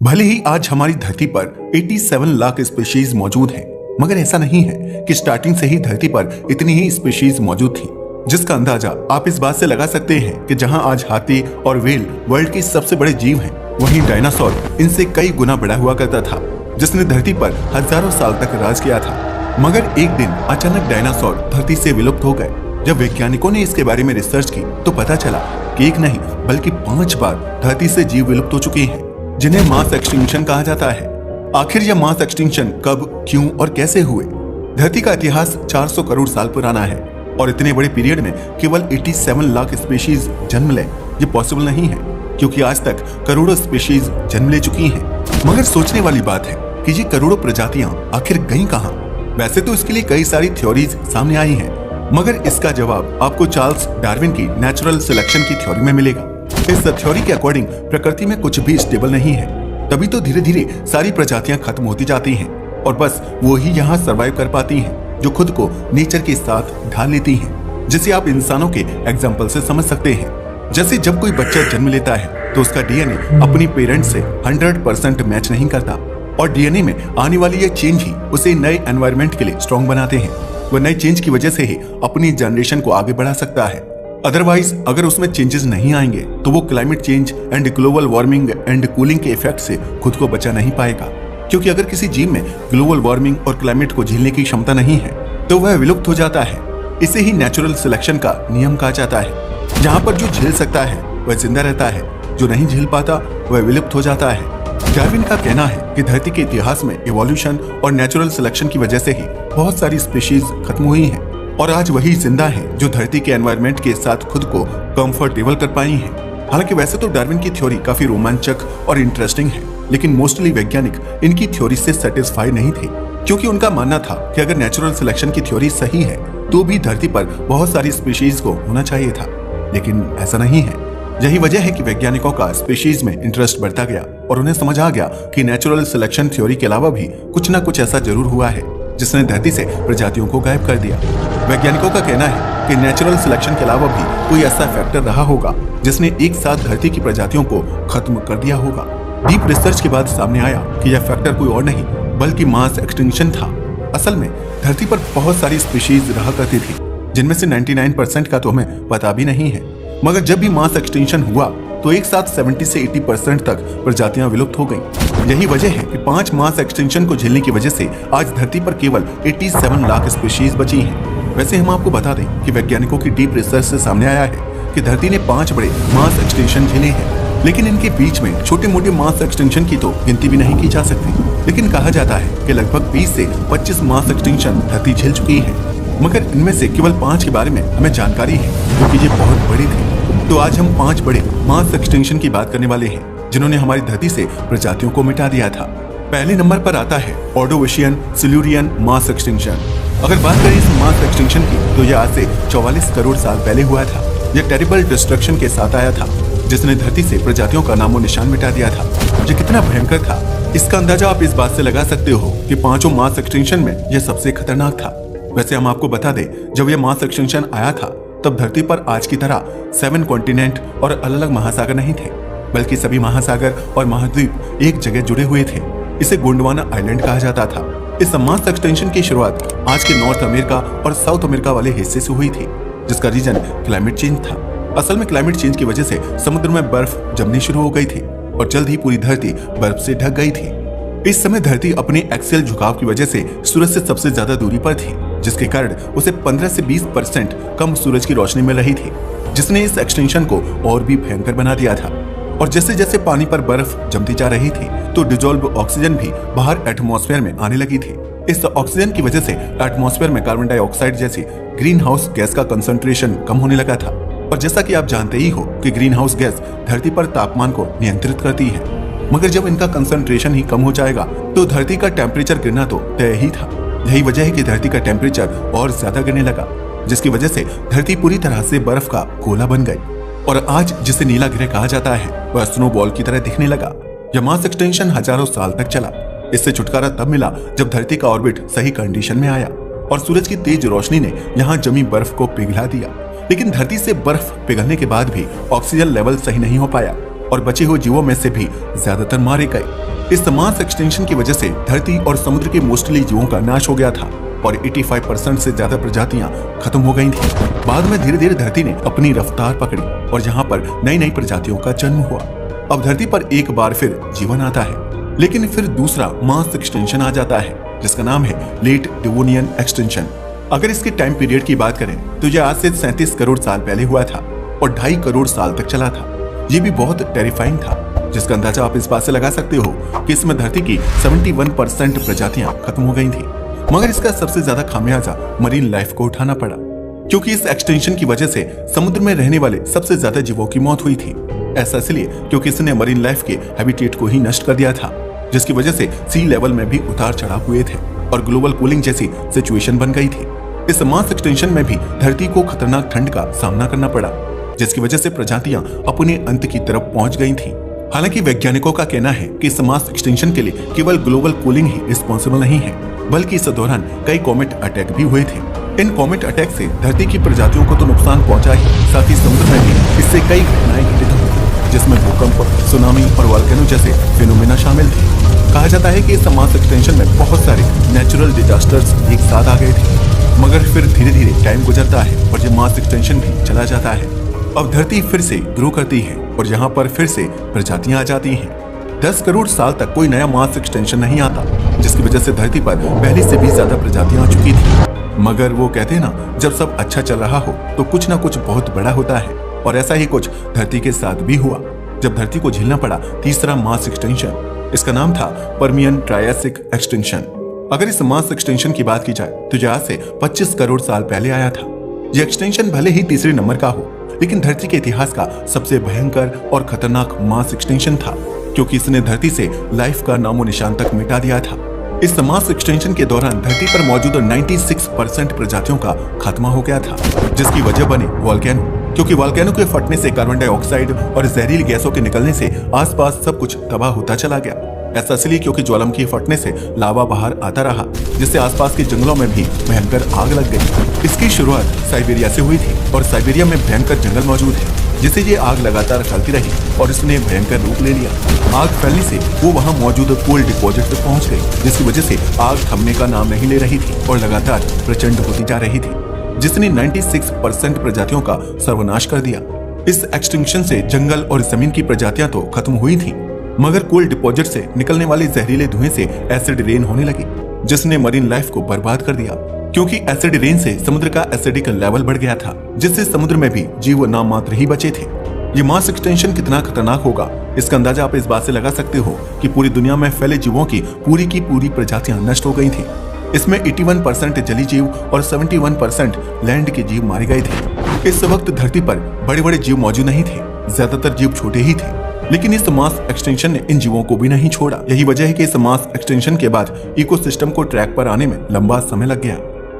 भले ही आज हमारी धरती पर 87 लाख स्पीशीज मौजूद हैं, मगर ऐसा नहीं है कि स्टार्टिंग से ही धरती पर इतनी ही स्पीशीज मौजूद थी, जिसका अंदाजा आप इस बात से लगा सकते हैं कि जहां आज हाथी और व्हेल वर्ल्ड के सबसे बड़े जीव हैं, वहीं डायनासोर इनसे कई गुना बड़ा हुआ करता था, जिसने धरती पर हजारों साल तक राज किया था। मगर एक दिन अचानक डायनासोर धरती से विलुप्त हो गए। जब वैज्ञानिकों ने इसके बारे में रिसर्च की तो पता चला कि एक नहीं बल्कि 5 बार धरती से जीव विलुप्त हो चुके हैं, जिन्हें मास एक्सटिंक्शन कहा जाता है। आखिर यह मास एक्सटिंक्शन कब, क्यों और कैसे हुए? धरती का इतिहास 400 करोड़ साल पुराना है और इतने बड़े पीरियड में केवल 87 लाख स्पीशीज जन्म ले ये पॉसिबल नहीं है, क्योंकि आज तक करोड़ों स्पीशीज जन्म ले चुकी हैं। मगर सोचने वाली बात है कि ये करोड़ों प्रजातियां आखिर गईं कहां? वैसे तो इसके लिए कई सारी थ्योरीज सामने आई हैं, मगर इसका जवाब आपको चार्ल्स डार्विन की नेचुरल सिलेक्शन की थ्योरी में मिलेगा। इस थ्योरी के अकॉर्डिंग प्रकृति में कुछ भी स्टेबल नहीं है, तभी तो धीरे धीरे सारी प्रजातियां खत्म होती जाती हैं और बस वो ही यहाँ सरवाइव कर पाती हैं, जो खुद को नेचर के साथ ढाल लेती हैं, जिसे आप इंसानों के एग्जाम्पल से समझ सकते हैं। जैसे जब कोई बच्चा जन्म लेता है तो उसका डीएनए अपनी पेरेंट से 100% मैच नहीं करता और डीएनए में आने वाली ये चेंज ही उसे नए एनवायरनमेंट के लिए स्ट्रॉन्ग बनाते हैं। वह नए चेंज की वजह से ही अपनी जनरेशन को आगे बढ़ा सकता है। अदरवाइज अगर उसमें चेंजेस नहीं आएंगे तो वो climate change and global warming and cooling के इफेक्ट से खुद को बचा नहीं पाएगा, क्योंकि अगर किसी जीव में ग्लोबल वार्मिंग और क्लाइमेट को झेलने की क्षमता नहीं है तो वह विलुप्त हो जाता है। इसे ही नेचुरल सिलेक्शन का नियम कहा जाता है। जहाँ पर जो झेल सकता है वह जिंदा रहता है, जो नहीं झेल पाता वह विलुप्त हो जाता है। डार्विन का कहना है कि धरती के इतिहास में इवोल्यूशन और नेचुरल सिलेक्शन की वजह से ही बहुत सारी स्पीशीज खत्म हुई हैं और आज वही जिंदा हैं जो धरती के एनवायरनमेंट के साथ खुद को कंफर्टेबल कर पाई हैं। हालांकि वैसे तो डार्विन की थ्योरी काफी रोमांचक और इंटरेस्टिंग है, लेकिन मोस्टली वैज्ञानिक इनकी थ्योरी से सेटिस्फाई नहीं थे, क्योंकि उनका मानना था कि अगर नेचुरल सिलेक्शन की थ्योरी सही है तो भी धरती पर बहुत सारी स्पीशीज को होना चाहिए था, लेकिन ऐसा नहीं है। यही वजह है कि वैज्ञानिकों का स्पीशीज में इंटरेस्ट बढ़ता गया और उन्हें समझ आ गया कि नेचुरल सिलेक्शन थ्योरी के अलावा भी कुछ न कुछ ऐसा जरूर हुआ है जिसने धरती से प्रजातियों को गायब कर दिया। वैज्ञानिकों का कहना है कि नेचुरल सिलेक्शन के अलावा भी कोई ऐसा फैक्टर रहा होगा जिसने एक साथ धरती की प्रजातियों को खत्म कर दिया होगा। डीप रिसर्च के बाद सामने आया कि यह फैक्टर कोई और नहीं बल्कि मास एक्सटिंक्शन था। असल में धरती पर बहुत सारी स्पीशीज रहा करती थी, जिनमें से 99% का तो हमें पता भी नहीं है, मगर जब भी मास एक्सटिंक्शन हुआ तो एक साथ 70 से 80% तक प्रजातियां विलुप्त हो गईं। यही वजह है कि 5 मास एक्सटिंक्शन को झेलने की वजह से आज धरती पर केवल 87 लाख स्पीशीज बची हैं। वैसे हम आपको बता दें कि वैज्ञानिकों की डीप रिसर्च से सामने आया है कि धरती ने 5 बड़े मास एक्सटिंक्शन झेले हैं, लेकिन इनके बीच में छोटे मोटे मास एक्सटिंक्शन की तो गिनती भी नहीं की जा सकती। लेकिन कहा जाता है कि लगभग 20 से 25 मास एक्सटिंक्शन धरती झेल चुकी है, मगर इनमें से केवल 5 के बारे में हमें जानकारी है, क्योंकि ये बहुत बड़ी थी। तो आज हम 5 बड़े मास एक्सटिंक्शन की बात करने वाले हैं जिन्होंने हमारी धरती से प्रजातियों को मिटा दिया था। पहले नंबर पर आता है ऑर्डोविशियन सिल्यूरियन मास एक्सटिंक्शन। अगर बात करें इस मास एक्सटिंक्शन की तो यह आज से 44 करोड़ साल पहले हुआ था। यह टेरिबल डिस्ट्रक्शन के साथ आया था, जिसने धरती से प्रजातियों का नामो निशान मिटा दिया था। ये कितना भयंकर था इसका अंदाजा आप इस बात से लगा सकते हो कि 5 मास एक्सटिंक्शन में यह सबसे खतरनाक था। वैसे हम आपको बता दें, जब यह मास एक्सटिंक्शन आया था तब धरती पर आज की तरह 7 कॉन्टिनेंट और अलग अलग महासागर नहीं थे, बल्कि सभी महासागर और महाद्वीप एक जगह जुड़े हुए थे। इसे गोंडवाना आइलैंड कहा जाता था। इस मास एक्सटेंशन की शुरुआत आज के नॉर्थ अमेरिका और साउथ अमेरिका वाले हिस्से से हुई थी, जिसका रीजन क्लाइमेट चेंज था। असल में क्लाइमेट चेंज की वजह से समुद्र में बर्फ जमनी शुरू हो गई थी और जल्द ही पूरी धरती बर्फ से ढक गई थी। इस समय धरती अपने एक्सियल झुकाव की वजह से सूरज से सबसे ज्यादा दूरी पर थी, जिसके कारण उसे 15 से 20% कम सूरज की रोशनी मिल रही थी, जिसने इस एक्सटेंशन को और भी भयंकर बना दिया था। और जैसे जैसे पानी पर बर्फ जमती जा रही थी तो डिजोल्व ऑक्सीजन भी बाहर एटमॉस्फेयर में आने लगी थी। इस ऑक्सीजन की वजह से एटमॉस्फेयर में कार्बन डाइऑक्साइड जैसी ग्रीन हाउस गैस का कंसंट्रेशन कम होने लगा था। और जैसा कि आप जानते ही हो कि ग्रीन हाउस गैस धरती पर तापमान को नियंत्रित करती है, मगर जब इनका कंसंट्रेशन ही कम हो जाएगा तो धरती का टेम्परेचर गिरना तो तय ही था। यही वजह है कि धरती का टेम्परेचर और ज्यादा गिरने लगा, जिसकी वजह से धरती पूरी तरह से बर्फ का गोला बन गई और आज जिसे नीला ग्रह कहा जाता है वह स्नोबॉल की तरह दिखने लगा। यह मास एक्सटेंशन हजारों साल तक चला। इससे छुटकारा तब मिला जब धरती का ऑर्बिट सही कंडीशन में आया और सूरज की तेज रोशनी ने यहाँ जमी बर्फ को पिघला दिया। लेकिन धरती से बर्फ पिघलने के बाद भी ऑक्सीजन लेवल सही नहीं हो पाया और बचे हुए जीवों में से भी ज्यादातर मारे गए। इस मास एक्सटेंशन की वजह से धरती और समुद्र के मोस्टली जीवों का नाश हो गया था और 85% से ज्यादा प्रजातियां खत्म हो गई थी। बाद में धीरे धीरे धरती ने अपनी रफ्तार पकड़ी और यहाँ पर नई नई प्रजातियों का जन्म हुआ। अब धरती पर एक बार फिर जीवन आता है, लेकिन फिर दूसरा मास एक्सटेंशन आ जाता है जिसका नाम है लेट डेवोनियन एक्सटेंशन। अगर इसके टाइम पीरियड की बात करें तो यह आज से 37 करोड़ साल पहले हुआ था और 2.5 करोड़ साल तक चला था। ये भी बहुत टेरिफाइंग था, जिसका अंदाजा आप इस बात से लगा सकते हो कि इसमें धरती की 71% प्रजातियां खत्म हो गई थी। मगर इसका सबसे ज्यादा खामियाजा मरीन लाइफ को उठाना पड़ा, क्योंकि इस एक्सटेंशन की वजह से समुद्र में रहने वाले सबसे ज्यादा जीवों की मौत हुई थी। ऐसा इसलिए क्योंकि इसने मरीन लाइफ के हैबिटेट को ही नष्ट कर दिया था, जिसकी वजह से सी लेवल में भी उतार चढ़ाव हुए थे और ग्लोबल कूलिंग जैसी सिचुएशन बन गई थी। इस मास एक्सटेंशन में भी धरती को खतरनाक ठंड का सामना करना पड़ा, जिसकी वजह से प्रजातियां अपने अंत की तरफ पहुंच गई थीं। हालांकि वैज्ञानिकों का कहना है कि इस मास एक्सटेंशन के लिए केवल ग्लोबल कूलिंग ही रिस्पॉन्सिबल नहीं है, बल्कि इस दौरान कई कॉमेट अटैक भी हुए थे। इन कॉमेट अटैक से धरती की प्रजातियों को तो नुकसान पहुंचा ही, साथ ही समुद्र में भी इससे कई घटनाएं घटित हुई, जिसमें भूकंप, सुनामी और वोल्केनो जैसे फिनोमेना शामिल थे। कहा जाता है कि इस मास एक्सटेंशन में बहुत सारे नेचुरल डिजास्टर्स एक साथ आ गए थे, मगर फिर धीरे धीरे टाइम गुजरता है और ये मास एक्सटेंशन भी चला जाता है। अब धरती फिर से ग्रो करती है और यहाँ पर फिर से प्रजातियां आ जाती हैं। 10 करोड़ साल तक कोई नया मास एक्सटेंशन नहीं आता, जिसकी वजह से धरती पर पहले से भी ज्यादा प्रजातियां आ चुकी थी। मगर वो कहते हैं ना, जब सब अच्छा चल रहा हो तो कुछ ना कुछ बहुत बड़ा होता है, और ऐसा ही कुछ धरती के साथ भी हुआ जब धरती को झेलना पड़ा तीसरा मास एक्सटेंशन। इसका नाम था पर्मियन ट्रायसिक एक्सटेंशन। अगर इस मास एक्सटेंशन की बात की जाए तो यह आज से 25 करोड़ साल पहले आया था। यह एक्सटेंशन भले ही तीसरे नंबर का हो, लेकिन धरती के इतिहास का सबसे भयंकर और खतरनाक मास एक्सटेंशन था, क्योंकि इसने धरती से लाइफ का नामो निशान तक मिटा दिया था। इस मास एक्सटेंशन के दौरान धरती पर मौजूद 96% प्रजातियों का खात्मा हो गया था, जिसकी वजह बने वोल्केनो, क्योंकि वोल्केनो के फटने से कार्बन डाइऑक्साइड और जहरीली गैसों के निकलने से आसपास सब कुछ तबाह होता चला गया। ऐसा इसलिए क्योंकि ज्वालामुखी फटने से लावा बाहर आता रहा, जिससे आसपास के जंगलों में भी भयंकर आग लग गई। इसकी शुरुआत साइबेरिया से हुई थी और साइबेरिया में भयंकर जंगल मौजूद है, जिससे ये आग लगातार फैलती रही और इसने भयंकर रूप ले लिया। आग फैलने से वो वहाँ मौजूद कोल डिपॉजिट तक पहुँच गई, जिसकी वजह से आग थमने का नाम नहीं ले रही थी और लगातार प्रचंड होती जा रही थी, जिसने 96% प्रजातियों का सर्वनाश कर दिया। इस एक्सटिंक्शन से जंगल और जमीन की प्रजातियां तो खत्म हुई थी, मगर कोल डिपॉजिट से निकलने वाले जहरीले धुएं से एसिड रेन होने लगी, जिसने मरीन लाइफ को बर्बाद कर दिया। क्योंकि एसिड रेन से समुद्र का एसिडिक लेवल बढ़ गया था, जिससे समुद्र में भी जीव नाम मात्र ही बचे थे। ये मास एक्सटेंशन कितना खतरनाक होगा, इसका अंदाजा आप इस बात से लगा सकते हो कि पूरी दुनिया में फैले जीवों की पूरी प्रजातियां नष्ट हो गई थी। इसमें 81% जली जीव और 71% लैंड के जीव मारे गए थे। इस वक्त धरती पर बड़े बड़े जीव मौजूद नहीं थे, ज्यादातर जीव छोटे ही थे, लेकिन इस मास एक्सटेंशन ने इन जीवों को भी नहीं छोड़ा। यही वजह है कि इस मास एक्सटेंशन के बाद इकोसिस्टम को ट्रैक पर आने में लंबा समय लग गया।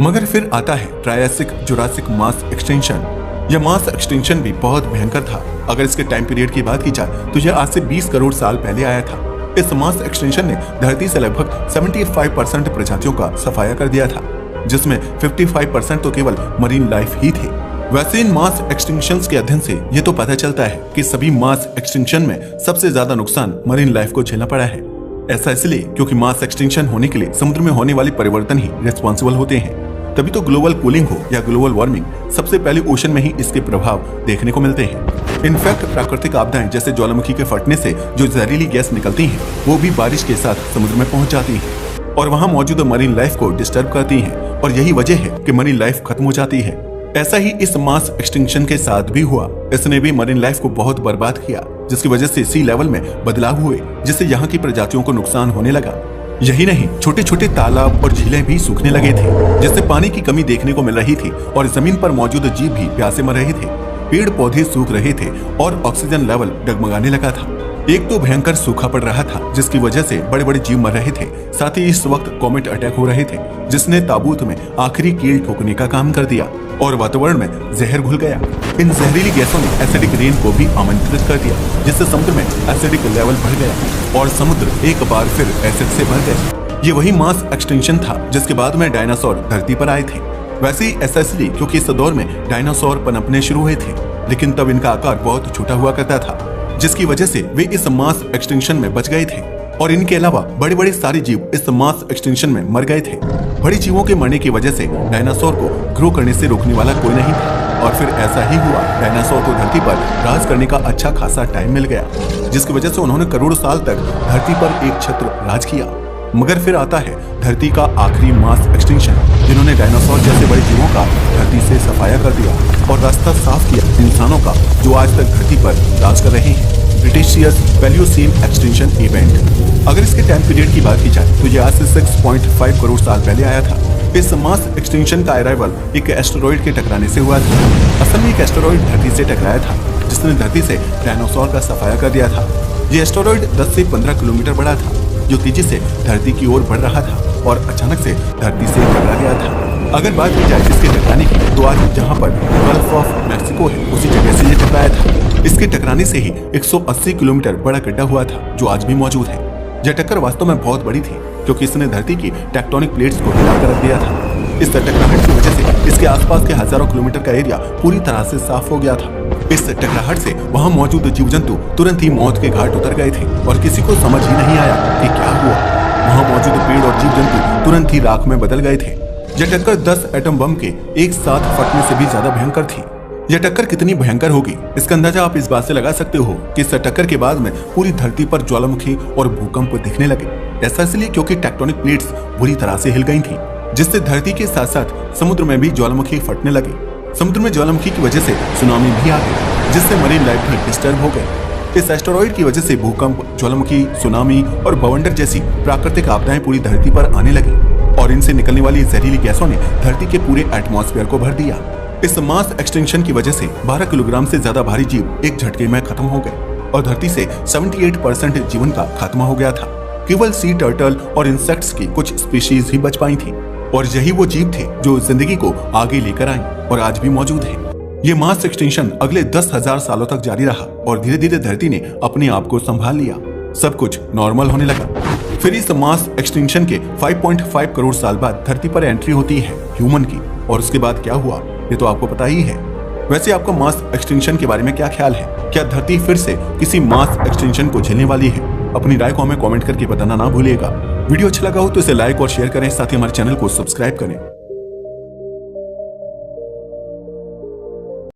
मगर फिर आता है ट्रायसिक जुरासिक मास एक्सटेंशन। यह मास एक्सटेंशन भी बहुत भयंकर था। अगर इसके टाइम पीरियड की बात की जाए तो यह आज से 20 करोड़ साल पहले आया था। इस मास एक्सटेंशन ने धरती से लगभग 75% प्रजातियों का सफाया कर दिया था, जिसमें 55% तो केवल मरीन लाइफ ही थे। वैसे इन मास एक्सटिंक्शंस के अध्ययन से ये तो पता चलता है कि सभी मास एक्सटिंक्शन में सबसे ज्यादा नुकसान मरीन लाइफ को झेलना पड़ा है। ऐसा इसलिए क्योंकि मास एक्सटिंक्शन होने के लिए समुद्र में होने वाले परिवर्तन ही रिस्पॉन्सिबल होते हैं। तभी तो ग्लोबल कूलिंग हो या ग्लोबल वार्मिंग, सबसे पहले ओशन में ही इसके प्रभाव देखने को मिलते हैं। इनफैक्ट प्राकृतिक आपदाएं जैसे ज्वालामुखी के फटने से जो जहरीली गैस निकलती हैं, वो भी बारिश के साथ समुद्र में पहुंच जाती हैं और वहां मौजूद मरीन लाइफ को डिस्टर्ब करती हैं, और यही वजह है कि मरीन लाइफ खत्म हो जाती है। ऐसा ही इस मास एक्सटिंक्शन के साथ भी हुआ। इसने भी मरीन लाइफ को बहुत बर्बाद किया, जिसकी वजह से सी लेवल में बदलाव हुए, जिससे यहाँ की प्रजातियों को नुकसान होने लगा। यही नहीं, छोटे छोटे तालाब और झीलें भी सूखने लगे थे, जिससे पानी की कमी देखने को मिल रही थी और जमीन पर मौजूद जीव भी प्यासे मर रहे थे। पेड़ पौधे सूख रहे थे और ऑक्सीजन लेवल डगमगाने लगा था। एक तो भयंकर सूखा पड़ रहा था, जिसकी वजह से बड़े बड़े जीव मर रहे थे। साथ ही इस वक्त कॉमेट अटैक हो रहे थे, जिसने ताबूत में आखिरी कील ठोकने का काम कर दिया और वातावरण में जहर घुल गया। इन जहरीली गैसों ने एसिडिक रेन को भी आमंत्रित कर दिया, जिससे समुद्र में एसिडिक लेवल बढ़ गया और समुद्र एक बार फिर एसिड से भर गया। ये वही मास एक्सटिंक्शन था जिसके बाद में डायनासोर धरती पर आए थे। वैसे ही ऐसा इसलिए क्योंकि इस दौर में डायनासोर पनपने शुरू हुए थे, लेकिन तब इनका आकार बहुत छोटा हुआ करता था, जिसकी वजह से वे इस मास एक्सटिंक्शन में बच गए थे। और इनके अलावा बड़े बड़े सारे जीव इस मास एक्सटिंक्शन में मर गए थे। बड़े जीवों के मरने की वजह से डायनासोर को ग्रो करने से रोकने वाला कोई नहीं था और फिर ऐसा ही हुआ। डायनासोर को धरती पर राज करने का अच्छा खासा टाइम मिल गया, जिसकी वजह से उन्होंने करोड़ों साल तक धरती पर एक छत्र राज किया। मगर फिर आता है धरती का आखिरी मास एक्सटिंक्शन, जिन्होंने डायनासोर जैसे बड़े जीवों का धरती से सफाया कर दिया और रास्ता साफ किया इंसानों का, जो आज तक धरती पर राज कर रहे हैं। Cretaceous Palaeocene extinction event. अगर इसके टाइम पीरियड की बात की जाए तो ये आज से 6.5 करोड़ साल पहले आया था। इस मास एक्सटिंक्शन का अराइवल एक एस्टेरॉइड के टकराने से हुआ था। असल में एक एस्टेरॉइड धरती से टकराया था, जिसने धरती से डायनासोर का सफाया कर दिया था। ये एस्टेरॉइड 10 से 15 किलोमीटर बड़ा था, जो तेजी से धरती की ओर बढ़ रहा था और अचानक से धरती से टकरा गया था। अगर बात की जाए इसके टकराने की, तो आज जहां पर गल्फ ऑफ मैक्सिको है, उसी जगह से ये टकराया था। इसके टकराने से ही 180 किलोमीटर बड़ा गड्ढा हुआ था, जो आज भी मौजूद है। यह टक्कर वास्तव में बहुत बड़ी थी, क्योंकि इसने धरती की टेक्टोनिक प्लेट्स को हिलाकर रख दिया था। इस टकराहट की वजह से इसके आसपास के हजारों किलोमीटर का एरिया पूरी तरह से साफ हो गया था। इस टकराहट से वहां मौजूद जीव जंतु तुरंत ही मौत के घाट उतर गए थे और किसी को समझ ही नहीं आया कि क्या हुआ। वहां मौजूद पेड़ और जीव जंतु तुरंत ही राख में बदल गए थे। यह टक्कर 10 एटम बम के एक साथ फटने से भी ज्यादा भयंकर थी। यह टक्कर कितनी भयंकर होगी, इसका अंदाजा आप इस बात से लगा सकते हो कि इस टक्कर के बाद में पूरी धरती पर ज्वालामुखी और भूकंप दिखने लगे। ऐसा इसलिए क्योंकि टेक्टोनिक प्लेट्स बुरी तरह से हिल गई थी, जिससे धरती के साथ साथ समुद्र में भी ज्वालामुखी फटने लगे। समुद्र में ज्वालामुखी की वजह से सुनामी भी आ गई, जिससे मरीन लाइफ भी डिस्टर्ब हो गई। इस एस्टेरॉइड की वजह से भूकंप, ज्वालामुखी, सुनामी और बवंडर जैसी प्राकृतिक आपदाएं पूरी धरती पर आने लगी और इनसे निकलने वाली जहरीली गैसों ने धरती के पूरे एटमॉस्फेयर को भर दिया। इस मास एक्सटिंक्शन की वजह से 12 किलोग्राम से ज्यादा भारी जीव एक झटके में खत्म हो गए और धरती से 78% जीवन का खात्मा हो गया था। केवल सी टर्टल और इंसेक्ट्स की कुछ स्पीशीज ही बच पाई थी और यही वो जीव थे जो जिंदगी को आगे लेकर आए और आज भी मौजूद है। ये मास एक्सटिंक्शन अगले 10,000 सालों तक जारी रहा और धीरे धीरे धरती ने अपने आप को संभाल लिया। सब कुछ नॉर्मल होने लगा। फिर इस मास एक्सटिंक्शन के 5.5 करोड़ साल बाद धरती पर एंट्री होती है ह्यूमन की, और उसके बाद क्या हुआ ये तो आपको पता ही है। वैसे आपका मास एक्सटिंक्शन के बारे में क्या ख्याल है? क्या धरती फिर से किसी मास एक्सटिंक्शन को झेलने वाली है? अपनी राय को हमें कमेंट करके बताना ना भूलिएगा। वीडियो अच्छा लगा हो तो इसे लाइक और शेयर करें, साथ ही हमारे चैनल को सब्सक्राइब करें।